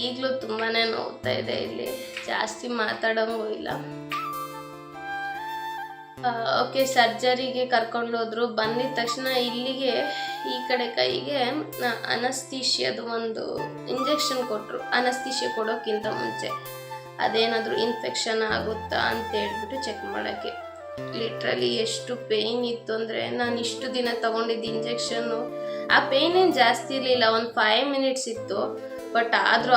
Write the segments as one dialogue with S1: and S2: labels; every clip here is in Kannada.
S1: ಈಗಲೂ ತುಂಬಾ ನೋವ್ತಾ ಇದೆ. ಇಲ್ಲಿ ಜಾಸ್ತಿ ಮಾತಾಡೋಂಗೂ ಇಲ್ಲ. ಓಕೆ, ಸರ್ಜರಿಗೆ ಕರ್ಕೊಂಡು ಹೋದ್ರು. ಬಂದಿದ ತಕ್ಷಣ ಇಲ್ಲಿಗೆ ಈ ಕಡೆ ಕೈಗೆ ಅನಸ್ತೀಶಿಯದು ಒಂದು ಇಂಜೆಕ್ಷನ್ ಕೊಟ್ಟರು. ಅನಸ್ತೀಶಿಯ ಕೊಡೋಕ್ಕಿಂತ ಮುಂಚೆ ಅದೇನಾದರೂ ಇನ್ಫೆಕ್ಷನ್ ಆಗುತ್ತಾ ಅಂತ ಹೇಳ್ಬಿಟ್ಟು ಚೆಕ್ ಮಾಡೋಕ್ಕೆ. ಲಿಟ್ರಲಿ ಎಷ್ಟು ಪೇಯ್ನ್ ಇತ್ತು ಅಂದರೆ, ನಾನು ಇಷ್ಟು ದಿನ ತೊಗೊಂಡಿದ್ದ ಇಂಜೆಕ್ಷನ್ನು ಆ ಪೇಯ್ನ್ ಏನು ಜಾಸ್ತಿ ಇರಲಿಲ್ಲ, ಒಂದು 5 ಮಿನಿಟ್ಸ್ ಇತ್ತು. ಬಟ್ ಆದರೂ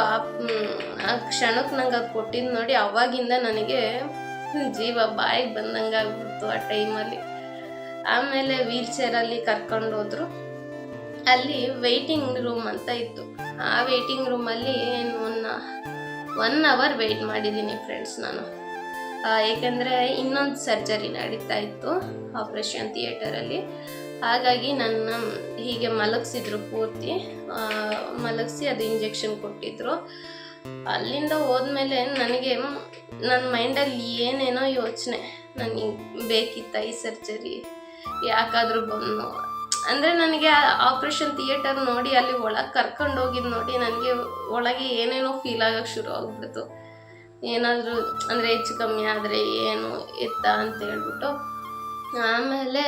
S1: ಆ ಕ್ಷಣಕ್ಕೆ ನಂಗೆ ಅದು ಕೊಟ್ಟಿದ್ದು ನೋಡಿ, ಅವಾಗಿಂದ ನನಗೆ ಜೀವ ಬಾಯಿಗೆ ಬಂದಂಗೆ ಆಗ್ಬಿಡ್ತು ಆ ಟೈಮಲ್ಲಿ. ಆಮೇಲೆ ವೀಲ್ ಚೇರಲ್ಲಿ ಕರ್ಕೊಂಡು ಹೋದ್ರು. ಅಲ್ಲಿ ವೆಯ್ಟಿಂಗ್ ರೂಮ್ ಅಂತ ಇತ್ತು. ಆ ವೆಯ್ಟಿಂಗ್ ರೂಮಲ್ಲಿ ಒನ್ ಅವರ್ ವೆಯ್ಟ್ ಮಾಡಿದ್ದೀನಿ ಫ್ರೆಂಡ್ಸ್ ನಾನು. ಏಕೆಂದರೆ ಇನ್ನೊಂದು ಸರ್ಜರಿ ನಡೀತಾ ಇತ್ತು ಆಪ್ರೇಷನ್ ಥಿಯೇಟರಲ್ಲಿ. ಹಾಗಾಗಿ ನನ್ನ ಹೀಗೆ ಮಲಗಿಸಿದ್ರು, ಪೂರ್ತಿ ಮಲಗಿಸಿ ಅದು ಇಂಜೆಕ್ಷನ್ ಕೊಟ್ಟಿದ್ರು. ಅಲ್ಲಿಂದ ಹೋದ್ಮೇಲೆ ನನಗೆ ನನ್ನ ಮೈಂಡಲ್ಲಿ ಏನೇನೋ ಯೋಚನೆ, ನನಗೆ ಬೇಕಿತ್ತ ಈ ಸರ್ಜರಿ, ಯಾಕಾದರೂ ಬಂದು ಅಂದರೆ ನನಗೆ ಆಪ್ರೇಷನ್ ಥಿಯೇಟರ್ ನೋಡಿ ಅಲ್ಲಿ ಒಳಗೆ ಕರ್ಕೊಂಡು ಹೋಗಿದ್ದು ನೋಡಿ ನನಗೆ ಒಳಗೆ ಏನೇನೋ ಫೀಲ್ ಆಗೋಕ್ಕೆ ಶುರು ಆಗ್ಬಿಡ್ತು. ಏನಾದರೂ ಅಂದರೆ ಹೆಚ್ಚು ಕಮ್ಮಿ ಆದರೆ ಏನು ಎತ್ತ ಅಂತ ಹೇಳ್ಬಿಟ್ಟು. ಆಮೇಲೆ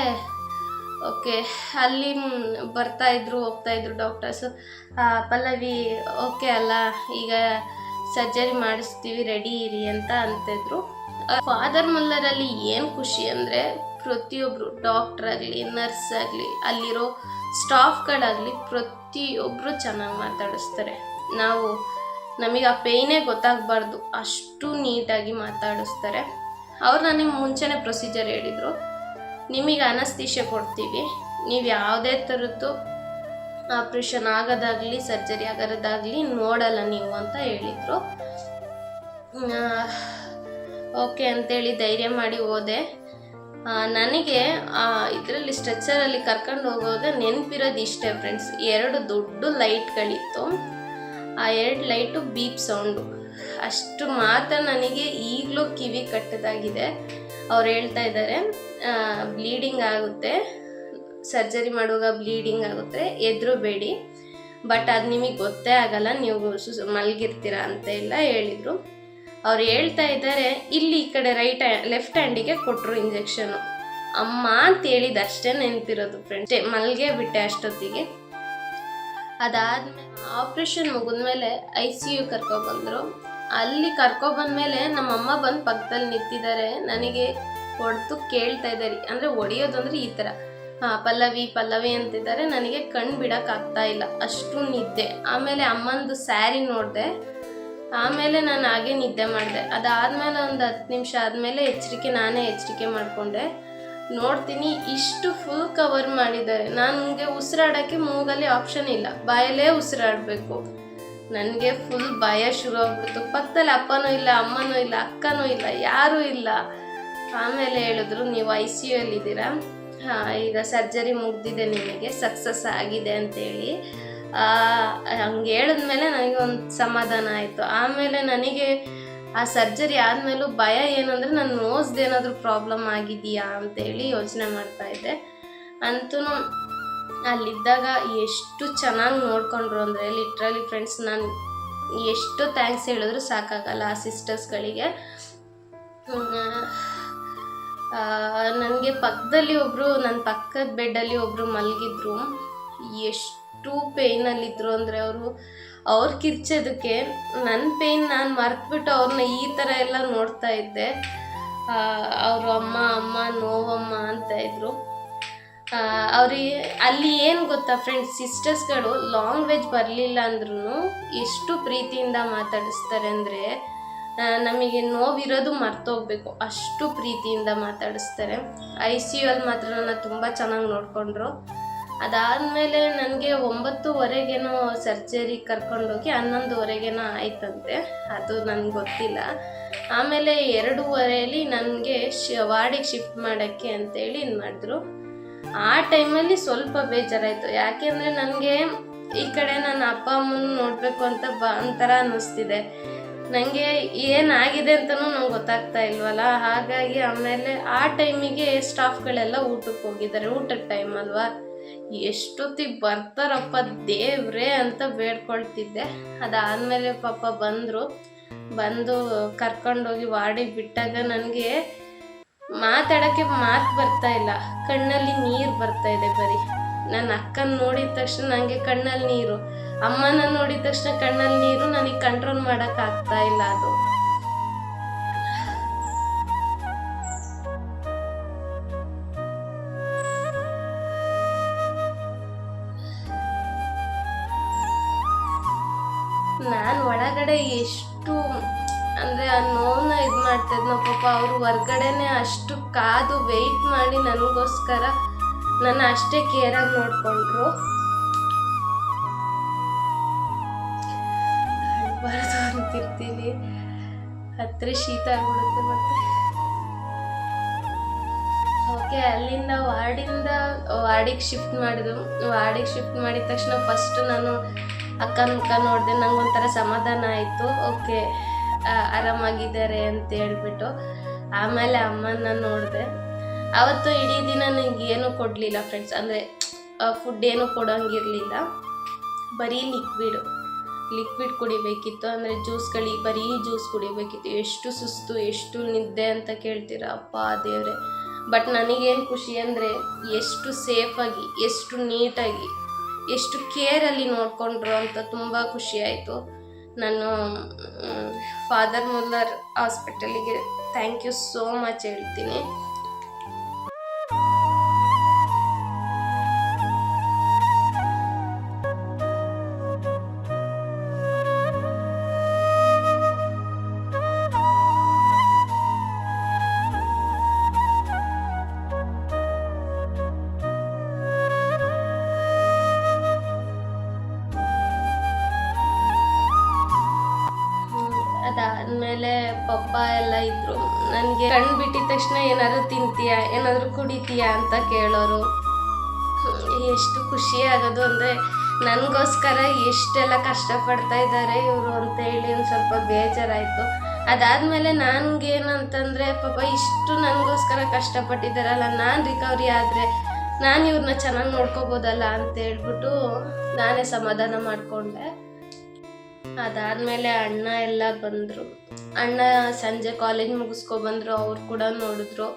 S1: ಓಕೆ, ಅಲ್ಲಿ ಬರ್ತಾಯಿದ್ರು ಹೋಗ್ತಾಯಿದ್ರು ಡಾಕ್ಟರ್ಸು. ಪಲ್ಲವಿ ಓಕೆ ಅಲ್ಲ, ಈಗ ಸರ್ಜರಿ ಮಾಡಿಸ್ತೀವಿ, ರೆಡಿ ಇರಿ ಅಂತ ಅಂತಿದ್ರು. ಫಾದರ್ ಮುಲ್ಲರಲ್ಲಿ ಏನು ಖುಷಿ ಅಂದರೆ, ಪ್ರತಿಯೊಬ್ಬರು ಡಾಕ್ಟ್ರಾಗಲಿ ನರ್ಸ್ ಆಗಲಿ ಅಲ್ಲಿರೋ ಸ್ಟಾಫ್ಗಳಾಗಲಿ ಪ್ರತಿಯೊಬ್ಬರು ಚೆನ್ನಾಗಿ ಮಾತಾಡಿಸ್ತಾರೆ. ನಮಗೆ ಆ ಪೇಯ್ನೇ ಗೊತ್ತಾಗಬಾರ್ದು ಅಷ್ಟು ನೀಟಾಗಿ ಮಾತಾಡಿಸ್ತಾರೆ. ಅವ್ರು ನನಗೆ ಮುಂಚೆನೇ ಪ್ರೊಸೀಜರ್ ಹೇಳಿದರು, ನಿಮಗೆ ಅನಸ್ತೀಶಿಯ ಕೊಡ್ತೀವಿ, ನೀವು ಯಾವುದೇ ಥರದ್ದು ಆಪ್ರೇಷನ್ ಆಗೋದಾಗಲಿ ಸರ್ಜರಿ ಆಗೋದಾಗಲಿ ನೋಡಲ್ಲ ನೀವು ಅಂತ ಹೇಳಿದರು. ಓಕೆ ಅಂತೇಳಿ ಧೈರ್ಯ ಮಾಡಿ ಹೋದೆ. ನನಗೆ ಇದರಲ್ಲಿ ಸ್ಟ್ರೆಚ್ಚರಲ್ಲಿ ಕರ್ಕೊಂಡು ಹೋಗುವಾಗ ನೆನಪಿರೋದು ಇಷ್ಟೇ ಫ್ರೆಂಡ್ಸ್, 2 ದೊಡ್ಡ ಲೈಟ್ಗಳಿತ್ತು. ಆ 2 ಲೈಟು ಬೀಪ್ ಸೌಂಡು, ಅಷ್ಟು ಮಾತ್ರ ನನಗೆ ಈಗಲೂ ಕಿವಿ ಕಟ್ಟದಾಗಿದೆ. ಅವ್ರು ಹೇಳ್ತಾ ಇದ್ದಾರೆ, ಬ್ಲೀಡಿಂಗ್ ಆಗುತ್ತೆ, ಸರ್ಜರಿ ಮಾಡುವಾಗ ಬ್ಲೀಡಿಂಗ್ ಆಗುತ್ತೆ, ಎದುರುಬೇಡಿ, ಬಟ್ ಅದು ನಿಮಗೆ ಗೊತ್ತೇ ಆಗಲ್ಲ, ನೀವು ಮಲಗಿರ್ತೀರ ಅಂತ ಎಲ್ಲ ಹೇಳಿದರು. ಅವ್ರು ಹೇಳ್ತಾ ಇದ್ದಾರೆ, ಇಲ್ಲಿ ಈ ಕಡೆ ಲೆಫ್ಟ್ ಹ್ಯಾಂಡಿಗೆ ಕೊಟ್ಟರು ಇಂಜೆಕ್ಷನು. ಅಮ್ಮ ಅಂತ ಹೇಳಿದ ಅಷ್ಟೇ ನೆನಪಿರೋದು ಫ್ರೆಂಡ್ಸ್. ಮಲ್ಗೆ ಬಿಟ್ಟೆ ಅಷ್ಟೊತ್ತಿಗೆ. ಅದಾದಮೇಲೆ ಆಪ್ರೇಷನ್ ಮುಗಿದ್ಮೇಲೆ ICU ಕರ್ಕೊಬಂದರು. ಅಲ್ಲಿ ಕರ್ಕೊಬಂದ್ಮೇಲೆ ನಮ್ಮಮ್ಮ ಬಂದು ಪಕ್ಕದಲ್ಲಿ ನಿಂತಿದ್ದಾರೆ. ನನಗೆ ಹೊಡೆದು ಕೇಳ್ತಾ ಇದ್ದಾರೆ, ಅಂದರೆ ಹೊಡೆಯೋದು ಅಂದರೆ ಈ ಥರ, ಪಲ್ಲವಿ ಪಲ್ಲವಿ ಅಂತಿದ್ದಾರೆ. ನನಗೆ ಕಣ್ಣು ಬಿಡೋಕ್ಕಾಗ್ತಾ ಇಲ್ಲ, ಅಷ್ಟು ನಿದ್ದೆ. ಆಮೇಲೆ ಅಮ್ಮಂದು ಸ್ಯಾರಿ ನೋಡಿದೆ. ಆಮೇಲೆ ನಾನು ಹಾಗೆ ನಿದ್ದೆ ಮಾಡಿದೆ. ಅದಾದಮೇಲೆ ಒಂದು 10 ನಿಮಿಷ ಆದಮೇಲೆ ನಾನೇ ಎಚ್ಚರಿಕೆ ಮಾಡಿಕೊಂಡೆ. ನೋಡ್ತೀನಿ ಇಷ್ಟು ಫುಲ್ ಕವರ್ ಮಾಡಿದ್ದಾರೆ. ನನಗೆ ಉಸಿರಾಡೋಕ್ಕೆ ಮೂಗಲ್ಲಿ ಆಪ್ಷನ್ ಇಲ್ಲ, ಬಾಯಲ್ಲೇ ಉಸಿರಾಡಬೇಕು. ನನಗೆ ಫುಲ್ ಭಯ ಶುರು ಆಗ್ಬಿಡ್ತು. ಪಕ್ಕದಲ್ಲಿ ಅಪ್ಪನೂ ಇಲ್ಲ, ಅಮ್ಮನೂ ಇಲ್ಲ, ಅಕ್ಕನೂ ಇಲ್ಲ, ಯಾರೂ ಇಲ್ಲ. ಆಮೇಲೆ ಹೇಳಿದ್ರು, ನೀವು ICUಯಲ್ಲಿದ್ದೀರಾ, ಈಗ ಸರ್ಜರಿ ಮುಗ್ದಿದೆ, ನಿಮಗೆ ಸಕ್ಸಸ್ ಆಗಿದೆ ಅಂತೇಳಿ. ಹಂಗೆ ಹೇಳಿದ್ಮೇಲೆ ನನಗೆ ಒಂದು ಸಮಾಧಾನ ಆಯಿತು. ಆಮೇಲೆ ನನಗೆ ಆ ಸರ್ಜರಿ ಆದಮೇಲೂ ಭಯ ಏನಂದರೆ, ನನ್ನ ನೋಸ್ದೇನಾದರೂ ಪ್ರಾಬ್ಲಮ್ ಆಗಿದೆಯಾ ಅಂತೇಳಿ ಯೋಚನೆ ಮಾಡ್ತಾಯಿದ್ದೆ. ಅಂತೂ ಅಲ್ಲಿದ್ದಾಗ ಎಷ್ಟು ಚೆನ್ನಾಗಿ ನೋಡಿಕೊಂಡ್ರು ಅಂದರೆ, ಲಿಟ್ರಲಿ ಫ್ರೆಂಡ್ಸ್, ನಾನು ಎಷ್ಟು ಥ್ಯಾಂಕ್ಸ್ ಹೇಳಿದ್ರು ಸಾಕಾಗಲ್ಲ ಆ ಸಿಸ್ಟರ್ಸ್ಗಳಿಗೆ. ನನಗೆ ಪಕ್ಕದಲ್ಲಿ ಒಬ್ಬರು, ನನ್ನ ಪಕ್ಕದ ಬೆಡ್ಡಲ್ಲಿ ಒಬ್ಬರು ಮಲಗಿದ್ರು. ಎಷ್ಟು ಪೇಯ್ನಲ್ಲಿದ್ದರು ಅಂದರೆ ಅವ್ರು ಕಿರ್ಚೋದಕ್ಕೆ ನನ್ನ ಪೇಯ್ನ್ ನಾನು ಮರೆತುಬಿಟ್ಟು ಅವ್ರನ್ನ ಈ ಥರ ಎಲ್ಲ ನೋಡ್ತಾ ಇದ್ದೆ. ಅವರು ಅಮ್ಮ ನೋವಮ್ಮ ಅಂತ ಇದ್ರು. ಅವ್ರಿಗೆ ಅಲ್ಲಿ ಏನು ಗೊತ್ತಾ ಫ್ರೆಂಡ್ಸ್, ಸಿಸ್ಟರ್ಸ್ಗಳು ಲ್ಯಾಂಗ್ವೇಜ್ ಬರಲಿಲ್ಲ ಅಂದ್ರೂ ಎಷ್ಟು ಪ್ರೀತಿಯಿಂದ ಮಾತಾಡಿಸ್ತಾರೆ ಅಂದರೆ, ನಮಗೆ ನೋವಿರೋದು ಮರ್ತೋಗ್ಬೇಕು, ಅಷ್ಟು ಪ್ರೀತಿಯಿಂದ ಮಾತಾಡಿಸ್ತಾರೆ. ICUಯಲ್ಲಿ ಮಾತ್ರ ನನ್ನ ತುಂಬ ಚೆನ್ನಾಗಿ ನೋಡಿಕೊಂಡ್ರು. ಅದಾದಮೇಲೆ ನನಗೆ 9:30ಗೇನೋ ಸರ್ಜರಿ ಕರ್ಕೊಂಡೋಗಿ 11:30ಗೇನೋ ಆಯ್ತಂತೆ, ಅದು ನನಗೆ ಗೊತ್ತಿಲ್ಲ. ಆಮೇಲೆ 2:30 ನನಗೆ ವಾರ್ಡಿಗೆ ಶಿಫ್ಟ್ ಮಾಡೋಕ್ಕೆ ಅಂತೇಳಿ ಇದು ಮಾಡಿದ್ರು. ಆ ಟೈಮಲ್ಲಿ ಸ್ವಲ್ಪ ಬೇಜಾರಾಯಿತು. ಯಾಕೆಂದರೆ ನನಗೆ ಈ ಕಡೆ ನನ್ನ ಅಪ್ಪ ಅಮ್ಮನ ನೋಡಬೇಕು ಅಂತ ಒಂಥರ ಅನ್ನಿಸ್ತಿದೆ. ನನಗೆ ಏನಾಗಿದೆ ಅಂತಲೂ ನಂಗೆ ಗೊತ್ತಾಗ್ತಾ ಇಲ್ವಲ್ಲ. ಹಾಗಾಗಿ ಆಮೇಲೆ ಆ ಟೈಮಿಗೆ ಸ್ಟಾಫ್ಗಳೆಲ್ಲ ಊಟಕ್ಕೆ ಹೋಗಿದ್ದಾರೆ, ಊಟದ ಟೈಮ್ ಅಲ್ವಾ. ಎಷ್ಟೊತ್ತಿಗೆ ಬರ್ತಾರಪ್ಪ ದೇವ್ರೇ ಅಂತ ಬೇಡ್ಕೊಳ್ತಿದ್ದೆ. ಅದಾದಮೇಲೆ ಪಾಪ ಬಂದು ಕರ್ಕೊಂಡೋಗಿ ವಾರ್ಡಿಗೆ ಬಿಟ್ಟಾಗ ನನಗೆ ಮಾತಾಡೋಕ್ಕೆ ಮಾತು ಬರ್ತಾ ಇಲ್ಲ, ಕಣ್ಣಲ್ಲಿ ನೀರು ಬರ್ತಾ ಇದೆ ಬರೀ. ನನ್ನ ಅಕ್ಕನ ನೋಡಿದ ತಕ್ಷಣ ನನಗೆ ಕಣ್ಣಲ್ಲಿ ನೀರು, ಅಮ್ಮನ ನೋಡಿದ ತಕ್ಷಣ ಕಣ್ಣಲ್ಲಿ ನೀರು, ನನಗೆ ಕಂಟ್ರೋಲ್ ಮಾಡೋಕ್ಕಾಗ್ತಾ ಇಲ್ಲ ಅದು. ನಾನು ಒಳಗಡೆ ಎಷ್ಟು ಅಂದರೆ ಆ ನೋವನ್ನ ಇದು ಮಾಡ್ತಾಯಿದ್ನೋ ಪಾಪ, ಅವರು ಹೊರ್ಗಡೆನೆ ಅಷ್ಟು ಕಾದು ವೆಯ್ಟ್ ಮಾಡಿ ನನಗೋಸ್ಕರ ನನ್ನ ಅಷ್ಟೇ ಕೇರಾಗಿ ನೋಡಿಕೊಂಡ್ರು. ಅಳ್ಬಾರ್ದು ಅಂತಿರ್ತೀನಿ, ಹತ್ತಿರ ಶೀತ ಆಗ್ಬಿಡುತ್ತೆ ಮತ್ತೆ. ಓಕೆ, ಅಲ್ಲಿಂದ ವಾರ್ಡಿಗೆ ಶಿಫ್ಟ್ ಮಾಡಿದ್ರು. ವಾರ್ಡಿಗೆ ಶಿಫ್ಟ್ ಮಾಡಿದ ತಕ್ಷಣ ಫಸ್ಟ್ ನಾನು ಅಕ್ಕನ ಮುಖ ನೋಡಿದೆ, ನಂಗೊಂಥರ ಸಮಾಧಾನ ಆಯಿತು. ಓಕೆ, ಆರಾಮಾಗಿದ್ದಾರೆ ಅಂತ ಹೇಳ್ಬಿಟ್ಟು. ಆಮೇಲೆ ಅಮ್ಮನ ನೋಡಿದೆ. ಅವತ್ತು ಇಡೀ ದಿನ ನನಗೆ ಏನೂ ಕೊಡಲಿಲ್ಲ ಫ್ರೆಂಡ್ಸ್, ಅಂದರೆ ಫುಡ್ ಏನೂ ಕೊಡೋಂಗಿರಲಿಲ್ಲ, ಬರೀ ಲಿಕ್ವಿಡ್ ಕುಡಿಬೇಕಿತ್ತು. ಅಂದರೆ ಬರೀ ಜ್ಯೂಸ್ ಕುಡಿಬೇಕಿತ್ತು. ಎಷ್ಟು ಸುಸ್ತು, ಎಷ್ಟು ನಿದ್ದೆ ಅಂತ ಕೇಳ್ತೀರಾ, ಅಪ್ಪ ದೇವ್ರೆ. ಬಟ್ ನನಗೇನು ಖುಷಿ ಅಂದರೆ ಎಷ್ಟು ಸೇಫಾಗಿ, ಎಷ್ಟು ನೀಟಾಗಿ, ಎಷ್ಟು ಕೇರಲ್ಲಿ ನೋಡಿಕೊಂಡ್ರು ಅಂತ ತುಂಬ ಖುಷಿ ಆಯಿತು. ನಾನು ಫಾದರ್ ಮುಲ್ಲರ್ ಹಾಸ್ಪಿಟಲಿಗೆ ಥ್ಯಾಂಕ್ ಯು ಸೋ ಮಚ್ ಹೇಳ್ತೀನಿ. ಅದಾದಮೇಲೆ ಪಪ್ಪ ಎಲ್ಲ ಇದ್ದರು. ನನಗೆ ಕಣ್ಣು ಬಿಟ್ಟಿದ ತಕ್ಷಣ ಏನಾದರೂ ತಿಂತೀಯಾ, ಏನಾದರೂ ಕುಡಿತೀಯಾ ಅಂತ ಕೇಳೋರು. ಎಷ್ಟು ಖುಷಿ ಆಗೋದು ಅಂದರೆ ನನಗೋಸ್ಕರ ಎಷ್ಟೆಲ್ಲ ಕಷ್ಟಪಡ್ತಾ ಇದ್ದಾರೆ ಇವರು ಅಂತೇಳಿ ಒಂದು ಸ್ವಲ್ಪ ಬೇಜಾರಾಯಿತು. ಅದಾದಮೇಲೆ ನನಗೇನಂತಂದರೆ ಪಾಪ ಇಷ್ಟು ನನಗೋಸ್ಕರ ಕಷ್ಟಪಟ್ಟಿದ್ದಾರಲ್ಲ, ನಾನು ರಿಕವರಿ ಆದರೆ ನಾನು ಇವ್ರನ್ನ ಚೆನ್ನಾಗಿ ನೋಡ್ಕೋಬೋದಲ್ಲ ಅಂತ ಹೇಳ್ಬಿಟ್ಟು ನಾನೇ ಸಮಾಧಾನ ಮಾಡಿಕೊಂಡೆ. ಅದಾದಮೇಲೆ ಅಣ್ಣ ಎಲ್ಲ ಬಂದರು. ಅಣ್ಣ ಸಂಜೆ ಕಾಲೇಜ್ ಮುಗಿಸ್ಕೊಬಂದರು, ಅವ್ರು ಕೂಡ ನೋಡಿದ್ರು.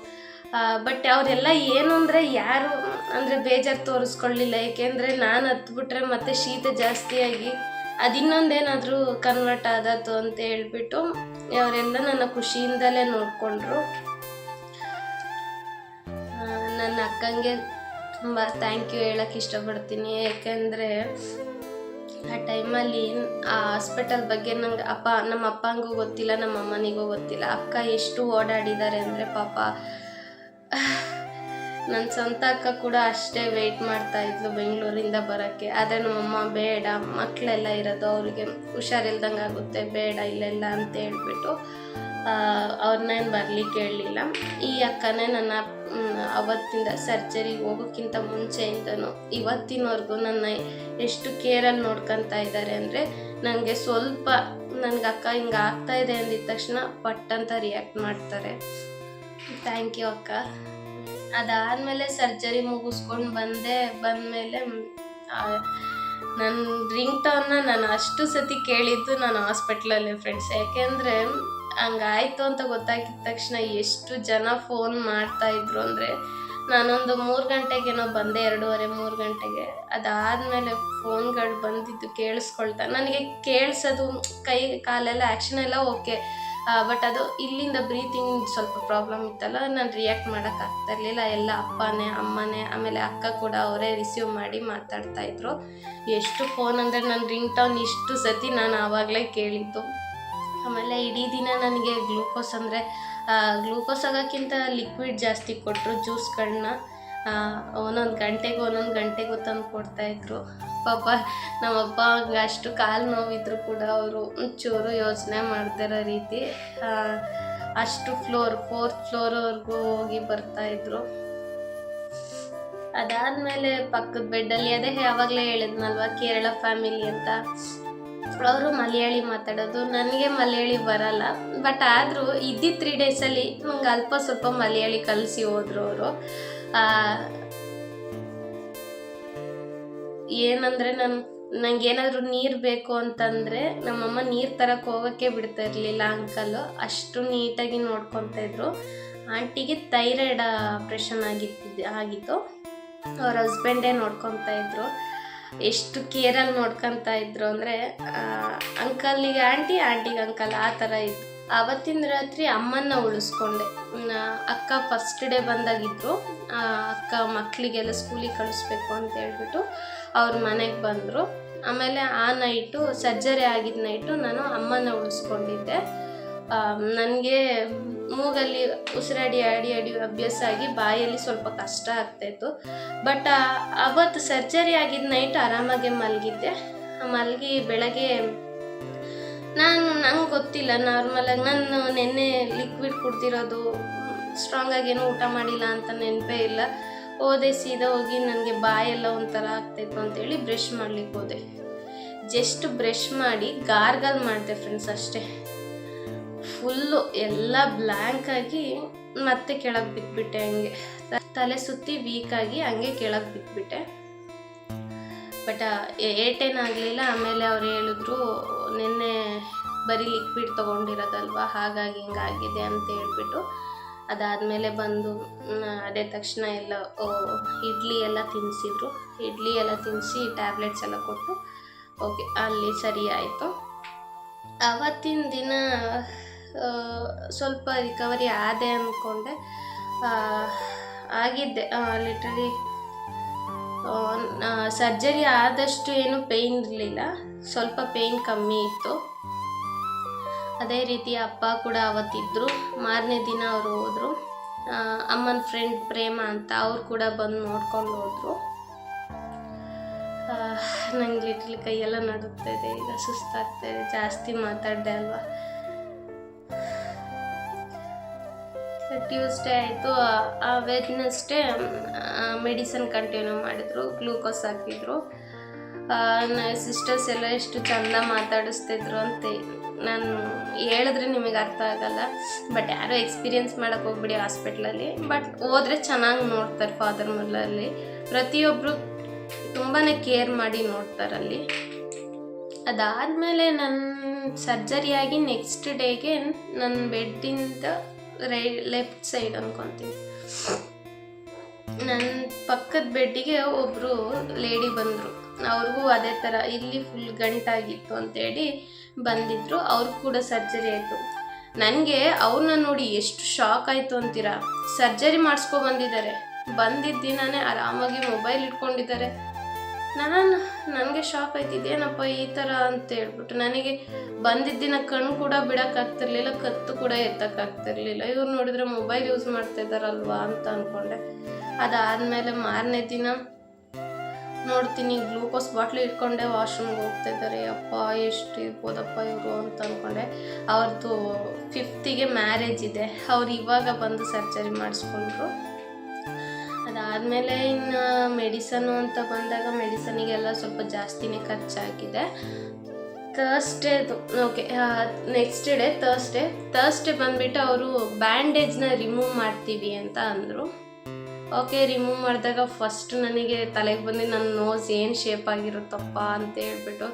S1: ಬಟ್ ಅವರೆಲ್ಲ ಏನು ಅಂದರೆ ಯಾರು ಅಂದರೆ ಬೇಜಾರು ತೋರಿಸ್ಕೊಳ್ಳಿಲ್ಲ. ಏಕೆಂದರೆ ನಾನು ಹತ್ಬಿಟ್ರೆ ಮತ್ತೆ ಶೀತ ಜಾಸ್ತಿಯಾಗಿ ಅದಿನ್ನೊಂದೇನಾದರೂ ಕನ್ವರ್ಟ್ ಆದತ್ತು ಅಂತ ಹೇಳ್ಬಿಟ್ಟು ಅವರೆಲ್ಲ ನನ್ನ ಖುಷಿಯಿಂದಲೇ ನೋಡಿಕೊಂಡ್ರು. ನನ್ನ ಅಕ್ಕಂಗೆ ತುಂಬ ಥ್ಯಾಂಕ್ ಯು ಹೇಳೋಕ್ಕೆ ಇಷ್ಟಪಡ್ತೀನಿ. ಏಕೆಂದರೆ ಆ ಟೈಮಲ್ಲಿ ಆ ಹಾಸ್ಪಿಟಲ್ ಬಗ್ಗೆ ನಂಗೆ ನಮ್ಮ ಅಪ್ಪಂಗೂ ಗೊತ್ತಿಲ್ಲ, ನಮ್ಮ ಅಮ್ಮನಿಗೂ ಗೊತ್ತಿಲ್ಲ. ಅಕ್ಕ ಎಷ್ಟು ಓಡಾಡಿದ್ದಾರೆ ಅಂದರೆ ಪಾಪ ನನ್ನ ಸ್ವಂತ ಅಕ್ಕ ಕೂಡ ಅಷ್ಟೇ ವೆಯ್ಟ್ ಮಾಡ್ತಾಯಿದ್ಲು ಬೆಂಗಳೂರಿಂದ ಬರೋಕ್ಕೆ. ಆದರೆ ನಮ್ಮಮ್ಮ ಬೇಡ, ಮಕ್ಕಳೆಲ್ಲ ಇರೋದು, ಅವ್ರಿಗೆ ಹುಷಾರಿಲ್ದಂಗೆ ಆಗುತ್ತೆ, ಬೇಡ ಇಲ್ಲೆಲ್ಲ ಅಂತ ಹೇಳ್ಬಿಟ್ಟು ಅವ್ರನ್ನೇನು ಬರಲಿಕ್ಕೆ ಹೇಳಲಿಲ್ಲ. ಈ ಅಕ್ಕನೇ ನನ್ನ ಅವತ್ತಿಂದ ಸರ್ಜರಿಗೆ ಹೋಗೋಕ್ಕಿಂತ ಮುಂಚೆಯಿಂದನೂ ಇವತ್ತಿನವರೆಗೂ ನನ್ನ ಎಷ್ಟು ಕೇರಲ್ಲಿ ನೋಡ್ಕೊತಾ ಇದ್ದಾರೆ ಅಂದರೆ ನನಗೆ ಸ್ವಲ್ಪ ನನಗೆ ಅಕ್ಕ ಹಿಂಗೆ ಆಗ್ತಾಯಿದೆ ಅಂದಿದ ತಕ್ಷಣ ಪಟ್ಟಂತ ರಿಯಾಕ್ಟ್ ಮಾಡ್ತಾರೆ. ಥ್ಯಾಂಕ್ ಯು ಅಕ್ಕ. ಅದಾದಮೇಲೆ ಸರ್ಜರಿ ಮುಗಿಸ್ಕೊಂಡು ಬಂದಮೇಲೆ ನನ್ನ ರಿಂಗ್ ಟೋನ್ನ ನಾನು ಅಷ್ಟು ಸತಿ ಕೇಳಿದ್ದು ನಾನು ಹಾಸ್ಪಿಟ್ಲಲ್ಲೇ ಫ್ರೆಂಡ್ಸ್. ಯಾಕೆಂದರೆ ಹಂಗಾಯ್ತು ಅಂತ ಗೊತ್ತಾಗಿದ ತಕ್ಷಣ ಎಷ್ಟು ಜನ ಫೋನ್ ಮಾಡ್ತಾಯಿದ್ರು ಅಂದರೆ ನಾನೊಂದು 3 ಗಂಟೆಗೇನೋ ಬಂದೆ, 2:30-3 ಗಂಟೆಗೆ. ಅದಾದಮೇಲೆ ಫೋನ್ಗಳು ಬಂದಿದ್ದು ಕೇಳಿಸ್ಕೊಳ್ತಾ, ನನಗೆ ಕೇಳಿಸೋದು ಕೈ ಕಾಲೆಲ್ಲ ಆ್ಯಕ್ಷನ್ ಎಲ್ಲ ಓಕೆ, ಬಟ್ ಅದು ಇಲ್ಲಿಂದ ಬ್ರೀತಿಂಗ್ ಸ್ವಲ್ಪ ಪ್ರಾಬ್ಲಮ್ ಇತ್ತಲ್ಲ, ನಾನು ರಿಯಾಕ್ಟ್ ಮಾಡೋಕ್ಕಾಗ್ತಾ ಇರಲಿಲ್ಲ. ಎಲ್ಲ ಅಪ್ಪನೇ ಅಮ್ಮನೇ ಆಮೇಲೆ ಅಕ್ಕ ಕೂಡ ಅವರೇ ರಿಸೀವ್ ಮಾಡಿ ಮಾತಾಡ್ತಾಯಿದ್ರು. ಎಷ್ಟು ಫೋನ್ ಅಂದರೆ ನನ್ನ ರಿಂಗ್ ಟೋನ್ ಇಷ್ಟು ಸತಿ ನಾನು ಆವಾಗಲೇ ಕೇಳಿದ್ದು. ಆಮೇಲೆ ಇಡೀ ದಿನ ನನಗೆ ಗ್ಲೂಕೋಸ್ ಆಗೋಕ್ಕಿಂತ ಲಿಕ್ವಿಡ್ ಜಾಸ್ತಿ ಕೊಟ್ಟರು. ಜ್ಯೂಸ್ಗಳನ್ನ ಒಂದೊಂದು ಗಂಟೆಗೂ ತಂದು ಕೊಡ್ತಾಯಿದ್ರು. ಪಾಪ ನಮ್ಮಪ್ಪ ಅಷ್ಟು ಕಾಲು ನೋವಿದ್ರು ಕೂಡ ಅವರು ಚೂರು ಯೋಚನೆ ಮಾಡ್ತಿರೋ ರೀತಿ ಅಷ್ಟು 4th ಫ್ಲೋರ್ವರೆಗೂ ಹೋಗಿ ಬರ್ತಾಯಿದ್ರು. ಅದಾದಮೇಲೆ ಪಕ್ಕದ ಬೆಡ್ಡಲ್ಲಿ ಅದೇ ಯಾವಾಗಲೇ ಹೇಳಿದ್ನಲ್ವ ಕೇರಳ ಫ್ಯಾಮಿಲಿ ಅಂತ, ಅವರು ಮಲಯಾಳಿ ಮಾತಾಡೋದು. ನನಗೆ ಮಲಯಾಳಿ ಬರಲ್ಲ, ಬಟ್ ಆದರೂ ಇದ್ದಿದ್ದ 3 ಡೇಸಲ್ಲಿ ನಂಗೆ ಅಲ್ಪ ಸ್ವಲ್ಪ ಮಲಯಾಳಿ ಕಲಿಸಿ ಹೋದ್ರು ಅವರು. ಏನಂದರೆ ನಂಗೆ ಏನಾದರೂ ನೀರು ಬೇಕು ಅಂತಂದರೆ ನಮ್ಮಮ್ಮ ನೀರು ತರಕ್ಕೆ ಹೋಗೋಕ್ಕೆ ಬಿಡ್ತಾ ಇರಲಿಲ್ಲ ಅಂಕಲ್ಲು, ಅಷ್ಟು ನೀಟಾಗಿ ನೋಡ್ಕೊತಾ ಇದ್ರು. ಆಂಟಿಗೆ ಥೈರಾಯ್ಡ್ ಆಪ್ರೇಷನ್ ಆಗಿತ್ತು. ಅವ್ರ ಹಸ್ಬೆಂಡೇ ನೋಡ್ಕೊತಾ ಇದ್ರು. ಎಷ್ಟು ಕೇರಲ್ಲಿ ನೋಡ್ಕೊತಾ ಇದ್ರು ಅಂದರೆ ಅಂಕಲ್ನಿಗೆ ಆಂಟಿ, ಆಂಟಿಗೆ ಅಂಕಲ್, ಆ ಥರ ಇತ್ತು. ಆವತ್ತಿನ ರಾತ್ರಿ ಅಮ್ಮನ್ನ ಉಳಿಸ್ಕೊಂಡೆ. ಅಕ್ಕ ಫಸ್ಟ್ ಡೇ ಬಂದಾಗಿದ್ರು. ಅಕ್ಕ ಮಕ್ಕಳಿಗೆಲ್ಲ ಸ್ಕೂಲಿಗೆ ಕಳಿಸ್ಬೇಕು ಅಂತ ಹೇಳ್ಬಿಟ್ಟು ಅವ್ರ ಮನೆಗೆ ಬಂದರು. ಆಮೇಲೆ ಆ ನೈಟು, ಸರ್ಜರಿ ಆಗಿದ್ದ ನೈಟು ನಾನು ಅಮ್ಮನ ಉಳಿಸ್ಕೊಂಡಿದ್ದೆ. ನನಗೆ ಮೂಗಲ್ಲಿ ಉಸಿರಾಡಿ ಆಡಿ ಅಭ್ಯಾಸ ಆಗಿ ಬಾಯಲ್ಲಿ ಸ್ವಲ್ಪ ಕಷ್ಟ ಆಗ್ತಾಯಿತ್ತು. ಬಟ್ ಅವತ್ತು ಸರ್ಜರಿ ಆಗಿದ್ದ ನೈಟ್ ಆರಾಮಾಗೆ ಮಲಗಿ ಬೆಳಗ್ಗೆ ನಂಗೆ ಗೊತ್ತಿಲ್ಲ, ನಾರ್ಮಲಾಗಿ ನಾನು ನೆನ್ನೆ ಲಿಕ್ವಿಡ್ ಕುಡ್ದಿರೋದು, ಸ್ಟ್ರಾಂಗಾಗೇನೋ ಊಟ ಮಾಡಿಲ್ಲ ಅಂತ ನೆನಪೇ ಇಲ್ಲ. ಸೀದಾ ಹೋಗಿ ನನಗೆ ಬಾಯೆಲ್ಲ ಒಂಥರ ಆಗ್ತಾಯಿತ್ತು ಅಂತೇಳಿ ಬ್ರಷ್ ಮಾಡ್ಲಿಕ್ಕೆ ಹೋದೆ. ಜಸ್ಟ್ ಬ್ರಷ್ ಮಾಡಿ ಗಾರ್ಗಲ್ ಮಾಡಿದೆ ಫ್ರೆಂಡ್ಸ್, ಅಷ್ಟೇ. ಫುಲ್ಲು ಎಲ್ಲ ಬ್ಲ್ಯಾಂಕಾಗಿ ಮತ್ತೆ ಕೆಳಗೆ ಬಿಟ್ಬಿಟ್ಟೆ. ಹಂಗೆ ತಲೆ ಸುತ್ತಿ ವೀಕಾಗಿ ಹಂಗೆ ಕೆಳಗೆ ಬಿಟ್ಬಿಟ್ಟೆ. ಬಟ್ ಏಟೇನಾಗಲಿಲ್ಲ. ಆಮೇಲೆ ಅವ್ರು ಹೇಳಿದ್ರು, ನಿನ್ನೆ ಬರೀ ಲಿಕ್ವಿಡ್ ತೊಗೊಂಡಿರೋದಲ್ವ, ಹಾಗಾಗಿ ಹಿಂಗಾಗಿದೆ ಅಂತ ಹೇಳ್ಬಿಟ್ಟು, ಅದಾದಮೇಲೆ ಬಂದು ಅದೇ ತಕ್ಷಣ ಎಲ್ಲ ಇಡ್ಲಿ ಎಲ್ಲ ತಿನ್ನಿಸಿದ್ರು. ಇಡ್ಲಿ ಎಲ್ಲ ತಿನ್ನಿಸಿ ಟ್ಯಾಬ್ಲೆಟ್ಸ್ ಎಲ್ಲ ಕೊಟ್ಟು ಓಕೆ, ಅಲ್ಲಿ ಸರಿ ಆಯಿತು. ಆವತ್ತಿನ ದಿನ ಸ್ವಲ್ಪ ರಿಕವರಿ ಆದೆ ಅಂದ್ಕೊಂಡೆ. ಆಗಿದ್ದೆ ಲಿಟ್ರಲಿ. ಸರ್ಜರಿ ಆದಷ್ಟು ಏನು ಪೇಯ್ನ್ ಇರಲಿಲ್ಲ, ಸ್ವಲ್ಪ ಪೇಯ್ನ್ ಕಮ್ಮಿ ಇತ್ತು. ಅದೇ ರೀತಿ ಅಪ್ಪ ಕೂಡ ಅವತ್ತಿದ್ದರು. ಮಾರನೇ ದಿನ ಅವರು ಹೋದರು. ಅಮ್ಮನ ಫ್ರೆಂಡ್ ಪ್ರೇಮ ಅಂತ, ಅವ್ರು ಕೂಡ ಬಂದು ನೋಡ್ಕೊಂಡು ಹೋದರು. ನಂಗೆ ಲಿಟ್ರಲಿ ಕೈಯೆಲ್ಲ ನಡುಗ್ತಾಯಿದೆ, ಈಗ ಸುಸ್ತಾಗ್ತಾಯಿದೆ, ಜಾಸ್ತಿ ಮಾತಾಡಿದೆ ಅಲ್ವಾ. ಟ್ಯೂಸ್ಡೇ ಆಯಿತು. ವೆಡ್ನೆಸ್ಡೇ ಮೆಡಿಸನ್ ಕಂಟಿನ್ಯೂ ಮಾಡಿದ್ರು, ಗ್ಲೂಕೋಸ್ ಹಾಕಿದ್ರು. ಸಿಸ್ಟರ್ಸ್ ಎಲ್ಲ ಎಷ್ಟು ಚೆಂದ ಮಾತಾಡಿಸ್ತಿದ್ರು ಅಂತ ನಾನು ಹೇಳಿದ್ರೆ ನಿಮಗೆ ಅರ್ಥ ಆಗಲ್ಲ. ಬಟ್ ಯಾರೂ ಎಕ್ಸ್ಪೀರಿಯನ್ಸ್ ಮಾಡೋಕ್ಕೆ ಹೋಗ್ಬಿಡಿ ಹಾಸ್ಪಿಟ್ಲಲ್ಲಿ. ಬಟ್ ಹೋದರೆ ಚೆನ್ನಾಗಿ ನೋಡ್ತಾರೆ. ಫಾದರ್ ಮುಲ್ಲಲ್ಲಿ ಪ್ರತಿಯೊಬ್ಬರು ತುಂಬಾ ಕೇರ್ ಮಾಡಿ ನೋಡ್ತಾರಲ್ಲಿ. ಅದಾದಮೇಲೆ ನನ್ನ ಸರ್ಜರಿಯಾಗಿ ನೆಕ್ಸ್ಟ್ ಡೇಗೆ ನನ್ನ ಬೆಡ್ಡಿಂದ ಲೆಫ್ಟ್ ಸೈಡ್ ಅನ್ಕೊತೀನಿ, ನನ್ನ ಪಕ್ಕದ ಬೆಡ್ಡಿಗೆ ಒಬ್ಬರು ಲೇಡಿ ಬಂದರು. ಅವ್ರಿಗೂ ಅದೇ ಥರ ಇಲ್ಲಿ ಫುಲ್ ಗಂಟಾಗಿತ್ತು ಅಂತೇಳಿ ಬಂದಿದ್ದರು. ಅವ್ರಿಗೂ ಕೂಡ ಸರ್ಜರಿ ಆಯಿತು. ನನಗೆ ಅವ್ರನ್ನ ನೋಡಿ ಎಷ್ಟು ಶಾಕ್ ಆಯಿತು ಅಂತೀರಾ. ಸರ್ಜರಿ ಮಾಡಿಸ್ಕೊಬಂದಿದ್ದಾರೆ, ಬಂದಿದ್ದ ದಿನಾನೇ ಆರಾಮಾಗಿ ಮೊಬೈಲ್ ಇಟ್ಕೊಂಡಿದ್ದಾರೆ. ನನಗೆ ಶಾಕ್ ಆಯ್ತಿದ್ದೇನಪ್ಪ ಈ ಥರ ಅಂತ ಹೇಳ್ಬಿಟ್ಟು. ನನಗೆ ಬಂದಿದ್ದ ದಿನ ಕಣ್ಣು ಕೂಡ ಬಿಡೋಕ್ಕಾಗ್ತಿರ್ಲಿಲ್ಲ, ಕತ್ತು ಕೂಡ ಎತ್ತಕ್ಕಾಗ್ತಿರ್ಲಿಲ್ಲ. ಇವ್ರು ನೋಡಿದ್ರೆ ಮೊಬೈಲ್ ಯೂಸ್ ಮಾಡ್ತಾ ಇದ್ದಾರಲ್ವಾ ಅಂತ ಅಂದ್ಕೊಂಡೆ. ಅದಾದಮೇಲೆ ಮಾರನೇ ದಿನ ನೋಡ್ತೀನಿ ಗ್ಲೂಕೋಸ್ ಬಾಟ್ಲು ಇಟ್ಕೊಂಡೆ ವಾಶ್ರೂಮ್ಗೆ ಹೋಗ್ತಾ ಇದ್ದಾರೆ. ಅಪ್ಪ ಎಷ್ಟು ಇರ್ಬೋದಪ್ಪ ಇವರು ಅಂತ ಅಂದ್ಕೊಂಡೆ. ಅವ್ರದ್ದು 5th ಮ್ಯಾರೇಜ್ ಇದೆ. ಅವ್ರು ಇವಾಗ ಬಂದು ಸರ್ಜರಿ ಮಾಡಿಸ್ಕೊಂಡ್ರು. ಅದಾದಮೇಲೆ ಇನ್ನು ಮೆಡಿಸನ್ನು ಅಂತ ಬಂದಾಗ ಮೆಡಿಸನಿಗೆಲ್ಲ ಸ್ವಲ್ಪ ಜಾಸ್ತಿನೇ ಖರ್ಚಾಗಿದೆ. ಥರ್ಸ್ಡೇದು ಓಕೆ, ನೆಕ್ಸ್ಟ್ ಡೇ ಥರ್ಸ್ಡೇ ಬಂದುಬಿಟ್ಟು ಅವರು ಬ್ಯಾಂಡೇಜ್ನ ರಿಮೂವ್ ಮಾಡ್ತೀವಿ ಅಂತ ಅಂದರು. ಓಕೆ, ರಿಮೂವ್ ಮಾಡಿದಾಗ ಫಸ್ಟ್ ನನಗೆ ತಲೆಗೆ ಬಂದು ನನ್ನ ನೋಸ್ ಏನು ಶೇಪ್ ಆಗಿರುತ್ತಪ್ಪ ಅಂತ ಹೇಳ್ಬಿಟ್ಟು.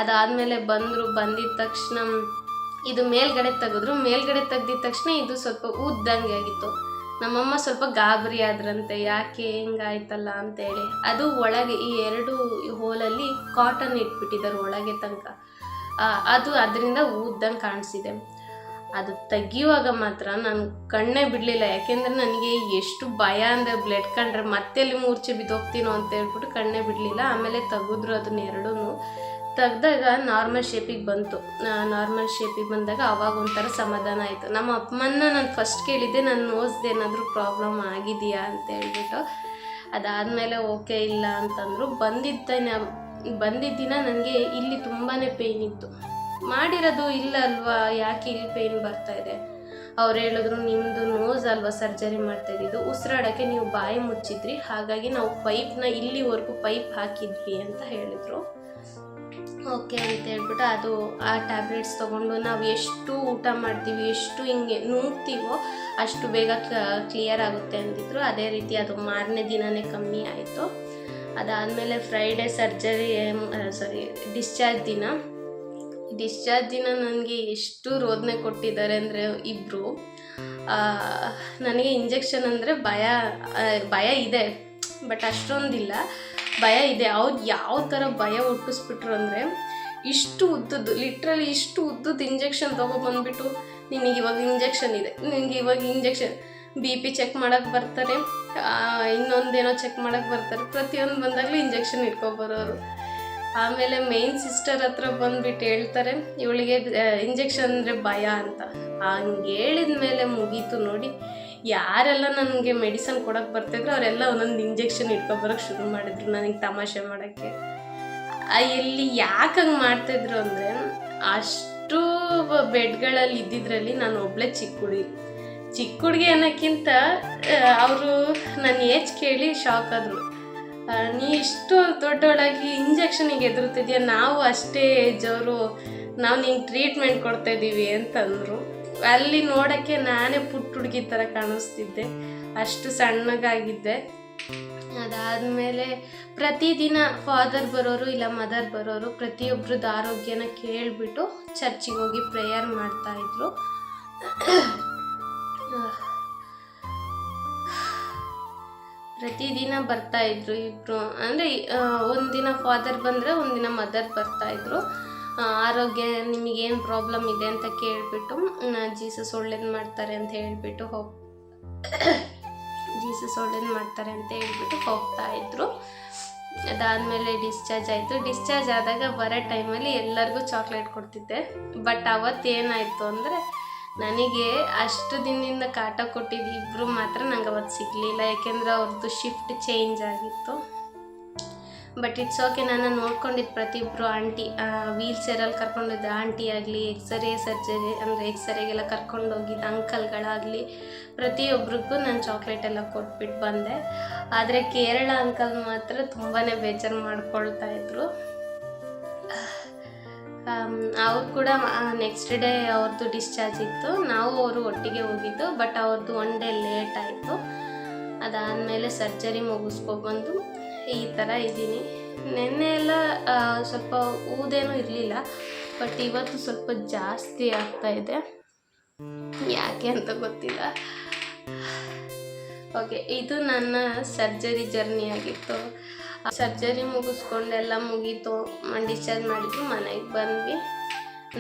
S1: ಅದಾದಮೇಲೆ ಬಂದಿದ್ದ ತಕ್ಷಣ ಇದು ಮೇಲ್ಗಡೆ ತೆಗ್ದಿದ್ದ ತಕ್ಷಣ ಇದು ಸ್ವಲ್ಪ ಉದ್ದಂಗೆ ಆಗಿತ್ತು. ನಮ್ಮಮ್ಮ ಸ್ವಲ್ಪ ಗಾಬರಿ ಆದ್ರಂತೆ, ಯಾಕೆ ಹಿಂಗಾಯ್ತಲ್ಲ ಅಂತೇಳಿ. ಅದು ಒಳಗೆ ಈ 2 ಹೋಲಲ್ಲಿ ಕಾಟನ್ ಇಟ್ಬಿಟ್ಟಿದ್ದಾರೆ ಒಳಗೆ ತನಕ. ಅದು ಅದರಿಂದ ಊದ್ದಂಗೆ ಕಾಣಿಸಿದೆ. ಅದು ತೆಗಿಯುವಾಗ ಮಾತ್ರ ನಾನು ಕಣ್ಣೇ ಬಿಡಲಿಲ್ಲ. ಯಾಕೆಂದರೆ ನನಗೆ ಎಷ್ಟು ಭಯ ಅಂದರೆ ಬ್ಲಡ್ ಕಂಡ್ರೆ ಮತ್ತೆಲ್ಲಿ ಮೂರ್ಛೆ ಬಿದ್ದೋಗ್ತೀನೋ ಅಂತ ಹೇಳ್ಬಿಟ್ಟು ಕಣ್ಣೇ ಬಿಡಲಿಲ್ಲ. ಆಮೇಲೆ ತೆಗೆದ್ರು ಅದನ್ನ 2 ತೆಗ್ದಾಗ ನಾರ್ಮಲ್ ಶೇಪಿಗೆ ಬಂತು. ನಾರ್ಮಲ್ ಶೇಪಿಗೆ ಬಂದಾಗ ಅವಾಗ ಒಂಥರ ಸಮಾಧಾನ ಆಯಿತು. ನಮ್ಮ ಅಮ್ಮನ್ನ ನಾನು ಫಸ್ಟ್ ಕೇಳಿದ್ದೆ, ನನ್ನ ನೋಸ್ದು ಏನಾದರೂ ಪ್ರಾಬ್ಲಮ್ ಆಗಿದೆಯಾ ಅಂತ ಹೇಳ್ಬಿಟ್ಟು. ಅದಾದಮೇಲೆ ಓಕೆ ಇಲ್ಲ ಅಂತಂದರು. ಬಂದಿದ್ದ ದಿನ ನನಗೆ ಇಲ್ಲಿ ತುಂಬಾ ಪೇಯ್ನ್ ಇತ್ತು. ಮಾಡಿರೋದು ಇಲ್ಲ ಅಲ್ವಾ, ಯಾಕೆ ಇಲ್ಲಿ ಪೇಯ್ನ್ ಬರ್ತಾಯಿದೆ? ಅವ್ರು ಹೇಳಿದ್ರು, ನಿಮ್ಮದು ನೋಸ್ ಅಲ್ವಾ ಸರ್ಜರಿ ಮಾಡ್ತಾಯಿದ್ದು, ಉಸಿರಾಡೋಕ್ಕೆ ನೀವು ಬಾಯಿ ಮುಚ್ಚಿದ್ರಿ, ಹಾಗಾಗಿ ನಾವು ಪೈಪ್ನ ಇಲ್ಲಿವರೆಗೂ ಪೈಪ್ ಹಾಕಿದ್ವಿ ಅಂತ ಹೇಳಿದರು. ಓಕೆ ಅಂತ ಹೇಳ್ಬಿಟ್ಟು ಅದು ಆ ಟ್ಯಾಬ್ಲೆಟ್ಸ್ ತೊಗೊಂಡು ನಾವು ಎಷ್ಟು ಊಟ ಮಾಡ್ತೀವಿ, ಎಷ್ಟು ಹಿಂಗೆ ನುಂಗ್ತೀವೋ ಅಷ್ಟು ಬೇಗ ಕ್ಲಿಯರ್ ಆಗುತ್ತೆ ಅಂದಿದ್ರು. ಅದೇ ರೀತಿ ಅದು ಮಾರನೇ ದಿನವೇ ಕಮ್ಮಿ ಆಯಿತು. ಅದಾದಮೇಲೆ ಫ್ರೈಡೇ ಡಿಸ್ಚಾರ್ಜ್ ದಿನ ನನಗೆ ಎಷ್ಟು ರೋದನೆ ಕೊಟ್ಟಿದ್ದಾರೆ ಅಂದರೆ ಇಬ್ಬರು. ನನಗೆ ಇಂಜೆಕ್ಷನ್ ಅಂದರೆ ಭಯ ಇದೆ, ಬಟ್ ಅಷ್ಟೊಂದಿಲ್ಲ, ಭಯ ಇದೆ. ಅವ್ರು ಯಾವ ಥರ ಭಯ ಹುಟ್ಟಿಸ್ಬಿಟ್ರು ಅಂದರೆ, ಇಷ್ಟು ಉದ್ದದ್ದು ಇಂಜೆಕ್ಷನ್ ತೊಗೊಬಂದ್ಬಿಟ್ಟು, ನಿನಗೆ ಇವಾಗ ಇಂಜೆಕ್ಷನ್ ಇದೆ, ನಿನಗೆ ಇವಾಗ ಇಂಜೆಕ್ಷನ್ BP ಚೆಕ್ ಮಾಡೋಕ್ಕೆ ಬರ್ತಾರೆ, ಇನ್ನೊಂದೇನೋ ಚೆಕ್ ಮಾಡೋಕ್ಕೆ ಬರ್ತಾರೆ, ಪ್ರತಿಯೊಂದು ಬಂದಾಗಲೂ ಇಂಜೆಕ್ಷನ್ ಇಟ್ಕೊಬರೋರು. ಆಮೇಲೆ ಮೇನ್ ಸಿಸ್ಟರ್ ಹತ್ರ ಬಂದುಬಿಟ್ಟು ಹೇಳ್ತಾರೆ, ಇವಳಿಗೆ ಇಂಜೆಕ್ಷನ್ ಅಂದರೆ ಭಯ ಅಂತ. ಹಂಗೆ ಹೇಳಿದ ಮೇಲೆ ಮುಗೀತು ನೋಡಿ. ಯಾರೆಲ್ಲ ನನಗೆ ಮೆಡಿಸನ್ ಕೊಡೋಕ್ಕೆ ಬರ್ತಿದ್ರು ಅವರೆಲ್ಲ ಒಂದೊಂದು ಇಂಜೆಕ್ಷನ್ ಇಟ್ಕೊಬರೋಕ್ಕೆ ಶುರು ಮಾಡಿದ್ರು ನನಗೆ ತಮಾಷೆ ಮಾಡೋಕ್ಕೆ. ಎಲ್ಲಿ ಯಾಕೆ ಹಂಗೆ ಮಾಡ್ತಾಯಿದ್ರು ಅಂದರೆ, ಅಷ್ಟು ಬೆಡ್ಗಳಲ್ಲಿ ಇದ್ದಿದ್ರಲ್ಲಿ ನಾನು ಒಬ್ಬಳೇ ಚಿಕ್ಕ ಹುಡುಗಿ ಅನ್ನೋಕ್ಕಿಂತ ಅವರು ನನ್ನ ಏಜ್ ಕೇಳಿ ಶಾಕ್ ಆದರು. ನೀ ಇಷ್ಟು ದೊಡ್ಡವಳಾಗಿ ಇಂಜೆಕ್ಷನಿಗೆ ಎದುರುತ್ತಿದ್ಯಾ, ನಾವು ಅಷ್ಟೇ ಏಜವರು, ನಾವು ನಿಂಗೆ ಟ್ರೀಟ್ಮೆಂಟ್ ಕೊಡ್ತಾಯಿದ್ದೀವಿ ಅಂತಂದರು. ಅಲ್ಲಿ ನೋಡೋಕ್ಕೆ ನಾನೇ ಪುಟ್ಟ ಹುಡುಗಿ ಥರ ಕಾಣಿಸ್ತಿದ್ದೆ, ಅಷ್ಟು ಸಣ್ಣಗಾಗಿದ್ದೆ. ಅದಾದಮೇಲೆ ಪ್ರತಿದಿನ ಫಾದರ್ ಬರೋರು ಇಲ್ಲ ಮದರ್ ಬರೋರು, ಪ್ರತಿಯೊಬ್ಬರದ್ದು ಆರೋಗ್ಯನ ಕೇಳಿಬಿಟ್ಟು ಚರ್ಚಿಗೆ ಹೋಗಿ ಪ್ರೇಯರ್ ಮಾಡ್ತಾಯಿದ್ರು. ಪ್ರತಿದಿನ ಬರ್ತಾಯಿದ್ರು ಇಬ್ಬರು, ಅಂದರೆ ಒಂದಿನ ಫಾದರ್ ಬಂದರೆ ಒಂದಿನ ಮದರ್ ಬರ್ತಾಯಿದ್ರು. ಆರೋಗ್ಯ ನಿಮಗೇನು ಪ್ರಾಬ್ಲಮ್ ಇದೆ ಅಂತ ಕೇಳಿಬಿಟ್ಟು, ಜೀಸಸ್ ಒಳ್ಳೇದು ಮಾಡ್ತಾರೆ ಅಂತ ಹೇಳ್ಬಿಟ್ಟು ಹೋಗ್ತಾಯಿದ್ರು. ಅದಾದಮೇಲೆ ಡಿಸ್ಚಾರ್ಜ್ ಆಯಿತು. ಡಿಸ್ಚಾರ್ಜ್ ಆದಾಗ ಬರೋ ಟೈಮಲ್ಲಿ ಎಲ್ಲರಿಗೂ ಚಾಕ್ಲೇಟ್ ಕೊಡ್ತಿದ್ದೆ. ಬಟ್ ಅವತ್ತೇನಾಯಿತು ಅಂದರೆ, ನನಗೆ ಅಷ್ಟು ದಿನದಿಂದ ಕಾಟ ಕೊಟ್ಟಿದ್ದು ಇಬ್ಬರು ಮಾತ್ರ ನಂಗೆ ಅವತ್ತು ಸಿಗಲಿಲ್ಲ, ಯಾಕೆಂದರೆ ಅವ್ರದ್ದು ಶಿಫ್ಟ್ ಚೇಂಜ್ ಆಗಿತ್ತು. But it's okay. ನಾನು ನೋಡ್ಕೊಂಡಿದ್ದು ಪ್ರತಿಯೊಬ್ಬರು ಆಂಟಿ, ವೀಲ್ ಚೇರಲ್ಲಿ ಕರ್ಕೊಂಡಿದ್ದ ಆಂಟಿ ಆಗಲಿ, ಸರ್ಜರಿ ಅಂದರೆ ಎಕ್ಸ್ರೇಗೆಲ್ಲ ಕರ್ಕೊಂಡೋಗಿದ್ದ ಅಂಕಲ್ಗಳಾಗಲಿ, ಪ್ರತಿಯೊಬ್ಬರಿಗೂ ನಾನು ಚಾಕ್ಲೇಟ್ ಎಲ್ಲ ಕೊಟ್ಬಿಟ್ಟು ಬಂದೆ. ಆದರೆ ಕೇರಳ ಅಂಕಲ್ ಮಾತ್ರ ತುಂಬಾ ಬೇಜಾರು ಮಾಡ್ಕೊಳ್ತಾಯಿದ್ರು. ಅವ್ರು ಕೂಡ ನೆಕ್ಸ್ಟ್ ಡೇ ಅವ್ರದ್ದು ಡಿಸ್ಚಾರ್ಜ್ ಇತ್ತು, ನಾವು ಅವರು ಒಟ್ಟಿಗೆ ಹೋಗಿದ್ದು. ಬಟ್ ಅವ್ರದ್ದು 1 ಡೇ ಲೇಟ್ ಆಯಿತು. ಅದಾದಮೇಲೆ ಸರ್ಜರಿ ಮುಗಿಸ್ಕೊಬಂದು ಈ ಥರ ಇದ್ದೀನಿ. ನೆನ್ನೆ ಎಲ್ಲ ಸ್ವಲ್ಪ ಊದೇನೂ ಇರಲಿಲ್ಲ, ಬಟ್ ಇವತ್ತು ಸ್ವಲ್ಪ ಜಾಸ್ತಿ ಆಗ್ತಾಯಿದೆ, ಯಾಕೆ ಅಂತ ಗೊತ್ತಿಲ್ಲ. ಓಕೆ, ಇದು ನನ್ನ ಸರ್ಜರಿ ಜರ್ನಿ ಆಗಿತ್ತು. ಸರ್ಜರಿ ಮುಗಿಸ್ಕೊಂಡೆಲ್ಲ ಮುಗೀತು, ಡಿಸ್ಚಾರ್ಜ್ ಮಾಡಿದ್ರು, ಮನೆಗೆ ಬಂದ್ವಿ.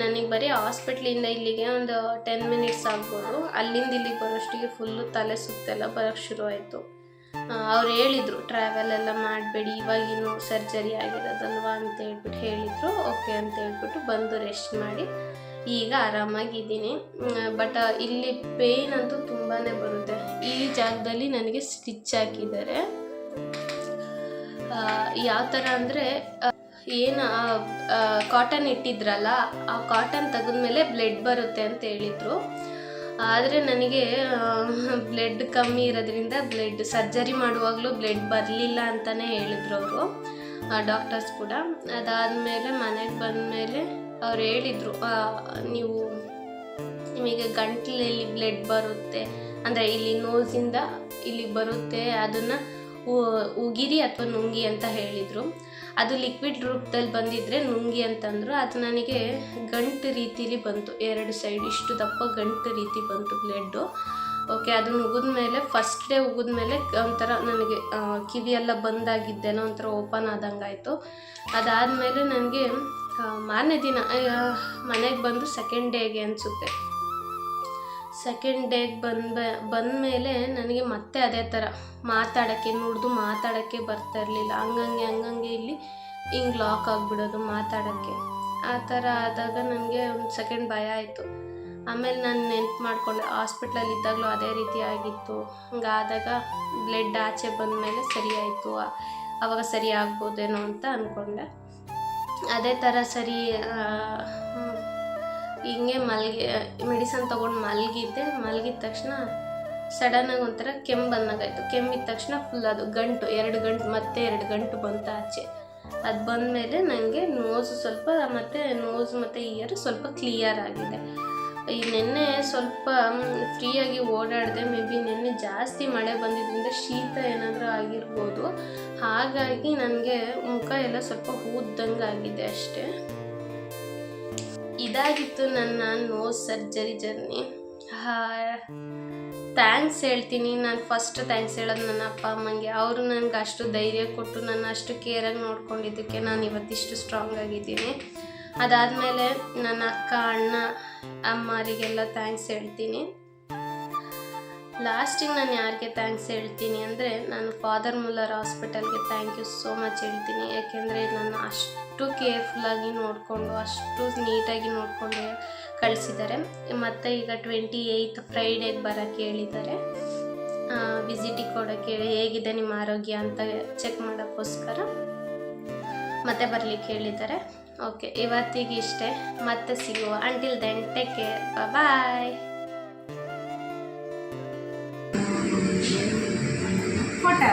S1: ನನಗೆ ಬರೀ ಹಾಸ್ಪಿಟ್ಲಿಂದ ಇಲ್ಲಿಗೆ ಒಂದು 10 ಮಿನಿಟ್ಸ್ ಆಗ್ಬೋದು. ಅಲ್ಲಿಂದ ಇಲ್ಲಿಗೆ ಬರೋಷ್ಟಿಗೆ ಫುಲ್ಲು ತಲೆ ಸುತ್ತೆಲ್ಲ ಬರೋಕ್ಕೆ ಶುರು ಆಯಿತು. ಅವ್ರು ಹೇಳಿದರು, ಟ್ರಾವೆಲ್ ಎಲ್ಲ ಮಾಡಬೇಡಿ, ಇವಾಗಿನ್ನೂ ಸರ್ಜರಿ ಆಗಿರೋದಲ್ವ ಅಂತ ಹೇಳಿದರು. ಓಕೆ ಅಂತ ಹೇಳ್ಬಿಟ್ಟು ಬಂದು ರೆಸ್ಟ್ ಮಾಡಿ ಈಗ ಆರಾಮಾಗಿದ್ದೀನಿ. ಬಟ್ ಇಲ್ಲಿ ಪೇಯ್ನ್ ಅಂತೂ ತುಂಬಾ ಬರುತ್ತೆ. ಈ ಜಾಗದಲ್ಲಿ ನನಗೆ ಸ್ಟಿಚ್ ಹಾಕಿದ್ದಾರೆ. ಯಾವ ಥರ ಅಂದರೆ, ಏನು ಕಾಟನ್ ಇಟ್ಟಿದ್ರಲ್ಲ, ಆ ಕಾಟನ್ ತೆಗೆದ್ಮೇಲೆ ಬ್ಲಡ್ ಬರುತ್ತೆ ಅಂತ ಹೇಳಿದರು. ಆದರೆ ನನಗೆ ಬ್ಲಡ್ ಕಮ್ಮಿ ಇರೋದ್ರಿಂದ ಸರ್ಜರಿ ಮಾಡುವಾಗಲೂ ಬ್ಲಡ್ ಬರಲಿಲ್ಲ ಅಂತಲೇ ಹೇಳಿದ್ರು ಅವರು, ಡಾಕ್ಟರ್ಸ್ ಕೂಡ. ಅದಾದಮೇಲೆ ಮನೆಗೆ ಬಂದಮೇಲೆ ಅವ್ರು ಹೇಳಿದರು, ನಿಮಗೆ ಗಂಟಲಲ್ಲಿ ಬ್ಲಡ್ ಬರುತ್ತೆ, ಅಂದರೆ ಇಲ್ಲಿ ನೋಸಿಂದ ಇಲ್ಲಿ ಬರುತ್ತೆ, ಅದನ್ನು ಉಗಿರಿ ಅಥವಾ ನುಂಗಿ ಅಂತ ಹೇಳಿದರು. ಅದು ಲಿಕ್ವಿಡ್ ರೂಪದಲ್ಲಿ ಬಂದಿದ್ದರೆ ನುಂಗಿ ಅಂತಂದರು. ಅದು ನನಗೆ ಗಂಟು ರೀತಿಲಿ ಬಂತು, 2 ಸೈಡ್ ಇಷ್ಟು ದಪ್ಪ ಗಂಟು ರೀತಿ ಬಂತು ಬ್ಲಡ್ಡು. ಓಕೆ, ಅದನ್ನು ಉಗಿದ್ಮೇಲೆ ಫಸ್ಟ್ ಡೇ ಉಗಿದ್ಮೇಲೆ ಒಂಥರ ನನಗೆ ಕಿವಿಯೆಲ್ಲ ಬಂದಾಗಿದ್ದೇನೋ ಒಂಥರ ಓಪನ್ ಆದಂಗೆ ಆಯಿತು. ಅದಾದಮೇಲೆ ನನಗೆ ಮಾರನೇ ದಿನ ಮನೆಗೆ ಬಂದು ಸೆಕೆಂಡ್ ಡೇಗೆ ಅನಿಸುತ್ತೆ, ಸೆಕೆಂಡ್ ಡೇಗೆ ಬಂದಮೇಲೆ ನನಗೆ ಮತ್ತೆ ಅದೇ ಥರ ಮಾತಾಡೋಕ್ಕೆ ಬರ್ತಾ ಇರಲಿಲ್ಲ. ಹಂಗಂಗೆ ಇಲ್ಲಿ ಹಿಂಗೆ ಲಾಕ್ ಆಗಿಬಿಡೋದು ಮಾತಾಡೋಕ್ಕೆ. ಆ ಥರ ಆದಾಗ ನನಗೆ ಒಂದು ಸೆಕೆಂಡ್ ಭಯ ಆಯಿತು. ಆಮೇಲೆ ನಾನು ನೆನ್ಪು ಮಾಡಿಕೊಂಡೆ, ಹಾಸ್ಪಿಟ್ಲಲ್ಲಿ ಇದ್ದಾಗಲೂ ಅದೇ ರೀತಿ ಆಗಿತ್ತು. ಹಂಗಾದಾಗ ಬ್ಲಡ್ ಆಚೆ ಬಂದಮೇಲೆ ಸರಿ ಆಯಿತು, ಆವಾಗ ಸರಿ ಆಗ್ಬೋದೇನೋ ಅಂತ ಅಂದ್ಕೊಂಡೆ. ಅದೇ ಥರ ಸರಿ ಹಿಂಗೆ ಮೆಡಿಸನ್ ತೊಗೊಂಡು ಮಲಗಿದ ತಕ್ಷಣ ಸಡನ್ನಾಗಿ ಒಂಥರ ಕೆಮ್ಮು ಬಂದಾಗಾಯಿತು. ಕೆಮ್ಮಿದ ತಕ್ಷಣ ಫುಲ್ ಅದು ಗಂಟು 2 ಗಂಟು ಮತ್ತೆ 2 ಗಂಟು ಬಂತು ಆಚೆ. ಅದು ಬಂದಮೇಲೆ ನನಗೆ ನೋಸು ಮತ್ತು ಇಯರ್ ಸ್ವಲ್ಪ ಕ್ಲಿಯರ್ ಆಗಿದೆ. ಈ ನೆನ್ನೆ ಸ್ವಲ್ಪ ಫ್ರೀಯಾಗಿ ಓಡಾಡಿದೆ. ಮೇ ಬಿ ನೆನ್ನೆ ಜಾಸ್ತಿ ಮಳೆ ಬಂದಿದ್ದರಿಂದ ಶೀತ ಏನಾದರೂ ಆಗಿರ್ಬೋದು, ಹಾಗಾಗಿ ನನಗೆ ಮುಖ ಎಲ್ಲ ಸ್ವಲ್ಪ ಊದ್ದಂಗೆ ಆಗಿದೆ ಅಷ್ಟೇ. ಇದಾಗಿತ್ತು ನನ್ನ ನೋಸ್ ಸರ್ಜರಿ ಜರ್ನಿ. ಥ್ಯಾಂಕ್ಸ್ ಹೇಳ್ತೀನಿ. ನಾನು ಫಸ್ಟ್ ಥ್ಯಾಂಕ್ಸ್ ಹೇಳೋದು ನನ್ನ ಅಪ್ಪ ಅಮ್ಮಂಗೆ. ಅವರು ನನಗೆ ಅಷ್ಟು ಧೈರ್ಯ ಕೊಟ್ಟು ನನ್ನ ಅಷ್ಟು ಕೇರಾಗಿ ನೋಡ್ಕೊಂಡಿದ್ದಕ್ಕೆ ನಾನು ಇವತ್ತಿಷ್ಟು ಸ್ಟ್ರಾಂಗ್ ಆಗಿದ್ದೀನಿ. ಅದಾದಮೇಲೆ ನನ್ನ ಅಕ್ಕ ಅಣ್ಣ ಅಮ್ಮರಿಗೆಲ್ಲ ಥ್ಯಾಂಕ್ಸ್ ಹೇಳ್ತೀನಿ. ಲಾಸ್ಟಿಗೆ ನಾನು ಯಾರಿಗೆ ಥ್ಯಾಂಕ್ಸ್ ಹೇಳ್ತೀನಿ ಅಂದರೆ ನಾನು ಫಾದರ್ ಮುಲ್ಲರ್ ಹಾಸ್ಪಿಟಲ್ಗೆ ಥ್ಯಾಂಕ್ ಯು ಸೋ ಮಚ್ ಹೇಳ್ತೀನಿ. ಯಾಕೆಂದರೆ ನನ್ನ ಅಷ್ಟು ಕೇರ್ಫುಲ್ಲಾಗಿ ನೋಡಿಕೊಂಡು ಅಷ್ಟು ನೀಟಾಗಿ ನೋಡಿಕೊಂಡು ಕಳಿಸಿದ್ದಾರೆ. ಮತ್ತು ಈಗ 28th ಫ್ರೈಡೇಗೆ ಬರೋಕ್ಕೆ ಹೇಳಿದ್ದಾರೆ, ವಿಸಿಟಿಗೆ ಕೊಡೋಕ್ಕೆ, ಹೇಗಿದೆ ನಿಮ್ಮ ಆರೋಗ್ಯ ಅಂತ ಚೆಕ್ ಮಾಡೋಕ್ಕೋಸ್ಕರ ಮತ್ತೆ ಬರಲಿಕ್ಕೆ ಹೇಳಿದ್ದಾರೆ. ಓಕೆ, ಇವತ್ತಿಗೆ ಇಷ್ಟೇ. ಮತ್ತೆ ಸಿಗುವ. ಅಂಟಿಲ್ ದೆನ್ ಟೇಕ್ ಕೇರ್, ಬಾಯ್.
S2: ಫೋಟೋ